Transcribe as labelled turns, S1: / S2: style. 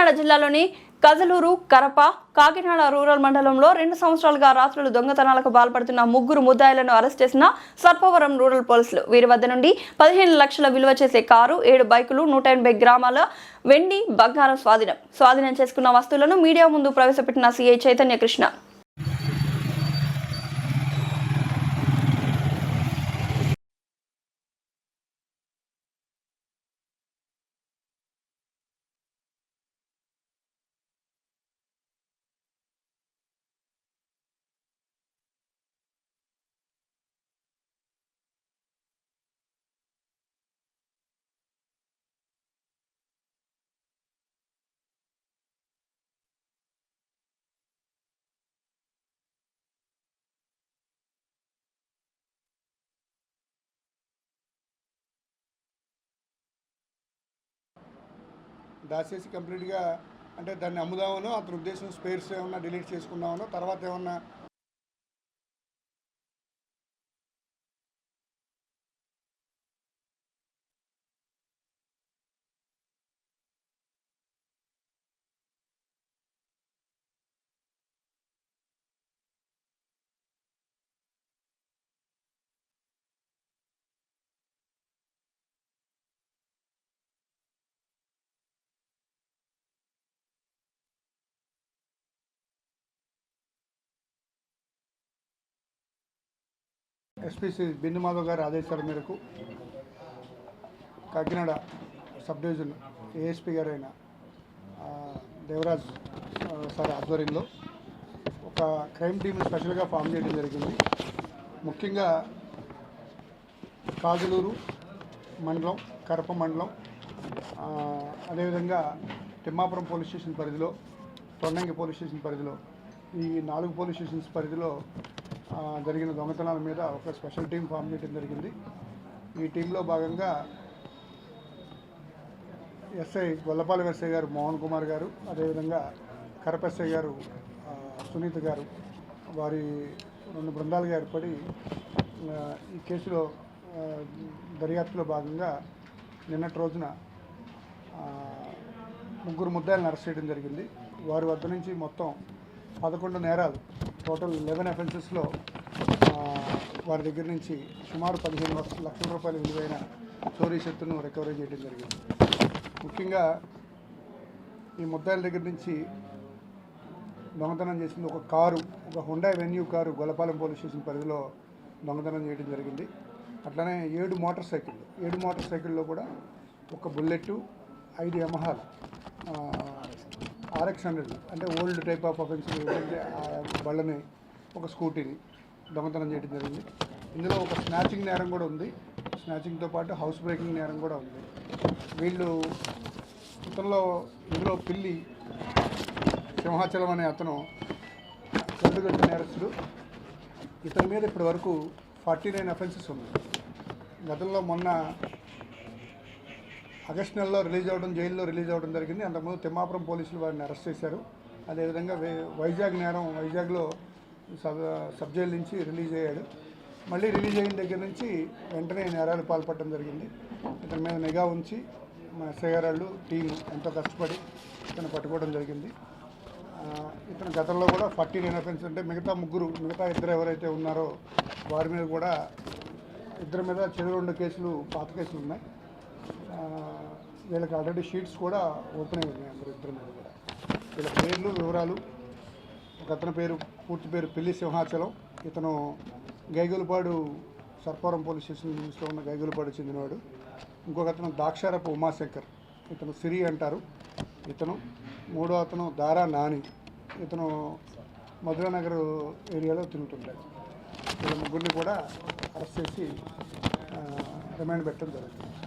S1: కాకినాడ జిల్లాలోని కజలూరు, కరప, కాకినాడ రూరల్ మండలంలో 2 సంవత్సరాలుగా రాత్రులు దొంగతనాలకు పాల్పడుతున్న 3 ముద్దాయిలను అరెస్ట్ చేసిన సర్పవరం రూరల్ పోలీసులు. వీరి వద్ద నుండి 15 లక్షల విలువ చేసే కారు, 7 బైకులు, 180 గ్రాముల వెండి, బంగారం స్వాధీనం చేసుకున్న వస్తువులను మీడియా ముందు ప్రవేశపెట్టిన సిఐ చైతన్య కృష్ణ.
S2: దాచేసి కంప్లీట్గా అంటే దాన్ని అమ్ముదామనో అతని ఉద్దేశం స్పేర్స్ ఏమన్నా డిలీట్ చేసుకుందామనో తర్వాత ఏమన్నా ఎస్పీ శ్రీ బిందు మాధవ్ గారి ఆదేశాల మేరకు కాకినాడ సబ్ డివిజన్ ఏఎస్పీ గారైన దేవరాజ్ సార్ ఆధ్వర్యంలో ఒక క్రైమ్ టీమ్ని స్పెషల్గా ఫామ్ చేయడం జరిగింది. ముఖ్యంగా కాజలూరు మండలం, కరప మండలం, అదేవిధంగా తిమ్మాపురం పోలీస్ స్టేషన్ పరిధిలో, తొండంగి పోలీస్ స్టేషన్ పరిధిలో, ఈ 4 పోలీస్ స్టేషన్స్ పరిధిలో జరిగిన దొంగతనాల మీద ఒక స్పెషల్ టీం ఫామ్ చేయడం జరిగింది. ఈ టీంలో భాగంగా ఎస్ఐ గొల్లపాలెం ఎస్ఐ గారు మోహన్ కుమార్ గారు, అదేవిధంగా కరప ఎస్ఐ గారు సునీత గారు, వారి 2 బృందాలుగా ఏర్పడి ఈ కేసులో దర్యాప్తులో భాగంగా నిన్నటి రోజున 3 ముద్దాయిలను అరెస్ట్ చేయడం జరిగింది. వారి వద్ద నుంచి మొత్తం 11 నేరాలు, టోటల్ 11 అఫెన్సెస్లో వారి దగ్గర నుంచి సుమారు 15 లక్షల రూపాయల విలువైన చోరీ సొత్తును రికవరీ చేయడం జరిగింది. ముఖ్యంగా ఈ ముద్దాయిల దగ్గర నుంచి దొంగతనం చేసింది ఒక కారు, ఒక Honda venue car Gollapalem police station పరిధిలో దొంగతనం చేయడం జరిగింది. అట్లనే 7 మోటార్ సైకిల్లో కూడా ఒక బుల్లెట్, 5 యమహాలు, RX-100 అంటే ఓల్డ్ టైప్ ఆఫ్ అఫెన్సివ్ ఏంటంటే బళ్ళని, ఒక స్కూటీని దొంగతనం చేయడం జరిగింది. ఇందులో ఒక స్నాచింగ్ నేరం కూడా ఉంది. స్నాచింగ్తో పాటు హౌస్ బ్రేకింగ్ నేరం కూడా ఉంది. ఇందులో పిల్లి సింహాచలం అనే అతను కట్టుగట్టు నేరస్తుడు. ఇతని మీద ఇప్పటి వరకు 49 అఫెన్సెస్ ఉన్నాయి. గతంలో మొన్న ఆగస్టు నెలలో జైల్లో రిలీజ్ అవ్వడం జరిగింది. అంతకుముందు తిమ్మాపురం పోలీసులు వారిని అరెస్ట్ చేశారు. అదేవిధంగా వైజాగ్లో సబ్ జైలు నుంచి రిలీజ్ అయ్యాడు. మళ్ళీ రిలీజ్ అయిన దగ్గర నుంచి వెంటనే నేరాలు పాల్పడడం జరిగింది. ఇతని మీద నిఘా ఉంచి మా ఎస్ఐ గారు టీం ఎంతో కష్టపడి ఇతను పట్టుకోవడం జరిగింది. ఇతను గతంలో కూడా 49 అఫెన్స్ అంటే మిగతా 2 ఎవరైతే ఉన్నారో వారి మీద కూడా 2 మీద 2 కేసులు, పాత కేసులు ఉన్నాయి. వీళ్ళకి ఆల్రెడీ షీట్స్ కూడా ఓపెన్ అయి ఉన్నాయి. 2 మీద కూడా వీళ్ళ పేర్లు, వివరాలు. ఒక అతని పూర్తి పేరు పిల్లి సింహాచలం. ఇతను గైగులపాడు సర్పవరం పోలీస్ స్టేషన్ లిమిట్స్లో ఉన్న గైగులపాడు చెందినవాడు. ఇంకొక అతను దాక్షారపు ఉమాశంకర్, ఇతను సిరి అంటారు. ఇతను 3వ అతను దారా నాని, ఇతను మధురానగర్ ఏరియాలో తిరుగుతుంటాడు. వీళ్ళ 3 కూడా అరెస్ట్ చేసి రిమాండ్ పెట్టడం జరుగుతుంది.